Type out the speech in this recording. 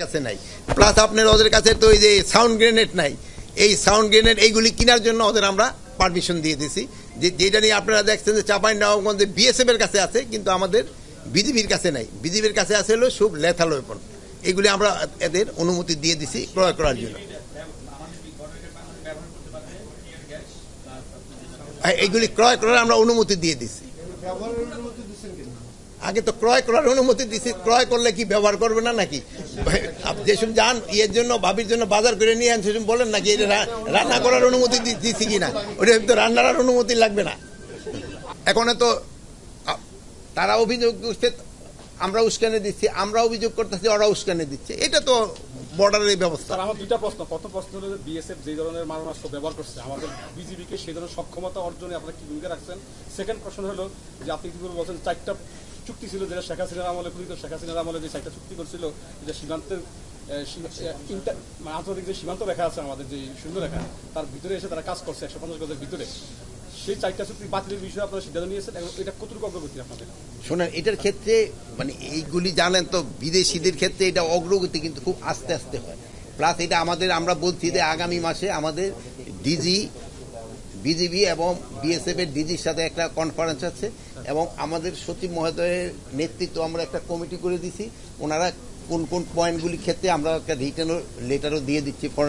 কাছে নাই, প্লাস আপনার ওদের কাছে তো এই যে সাউন্ড গ্রেনেড নাই। এই সাউন্ড গ্রেনেড এইগুলি কেনার জন্য ওদের আমরা পারমিশন দিয়ে দিছি, যেটা নিয়ে আপনারা দেখছেন যে চাঁপাইনবাবগঞ্জে বিএসএফ এর কাছে আছে, কিন্তু আমাদের বিজিবির কাছে নাই। বিজিবির কাছে আছে হলো সব লেথাল ওয়েপন। এগুলি আমরা এদের অনুমতি দিয়ে দিছি ক্রয় করার জন্য। এইগুলি ক্রয় করার আমরা অনুমতি দিয়ে দিছি। আগে তো ক্রয় করার অনুমতি দিছি, ক্রয় করলে কি ব্যবহার করবে না নাকি? যেসব যান ইয়ের জন্য ভাবির জন্য বাজার করে নিয়ে আন, সেসব বলেন নাকি এটা রান্না করার অনুমতি দিছি কিনা? ওটা তো রান্নার অনুমতি লাগবে না। এখন তো তারা অভিযোগ করছে, আমরা উস্কানি দিচ্ছি, আমরা অভিযোগ করতেছি, ওরা উস্কানি দিচ্ছে। এটা তো বর্ডারের ব্যবস্থা। আমার দুইটা প্রশ্ন। প্রথম প্রশ্ন হলো বিএসএফ যে ধরনের মারণাস্ত্র ব্যবহার করছে, আমাদের বিজিবিকে সেই ধরনের সক্ষমতা অর্জনে আপনারা কি ভূমিকা রাখছেন? সেকেন্ড প্রশ্ন হলো যে আপনি কি বলছেন 4টা চুক্তি ছিল যেটা শেখ হাসিনার আমলে করিত, শেখ হাসিনার আমলে যে 4টা চুক্তি করছিল, যে সীমান্তের আন্তর্জাতিক যে সীমান্ত রেখা আছে আমাদের, যে শূন্য রেখা, তার ভিতরে এসে তারা কাজ করছে 150 গজের ভিতরে। সেই 4টা চুক্তি বাতিলের বিষয়ে আপনারা সিদ্ধান্ত নিয়েছেন, এবং এটা কতটুকু অগ্রগতি আপনাদের? শোনেন, এটার ক্ষেত্রে মানে এইগুলি জানেন তো, বিদেশিদের ক্ষেত্রে এটা অগ্রগতি কিন্তু খুব আস্তে আস্তে হয়। প্লাস এটা আমাদের, আমরা বলছি যে আগামী মাসে আমাদের ডিজি, বিজিবি এবং বিএসএফ এর ডিজির সাথে একটা কনফারেন্স আছে, এবং আমাদের সচিব মহোদয়ের নেতৃত্ব আমরা একটা কমিটি করে দিছি। ওনারা কোন কোন পয়েন্টগুলির ক্ষেত্রে আমরা একটা রিটার্ন লেটারও দিয়ে দিচ্ছি ফরেন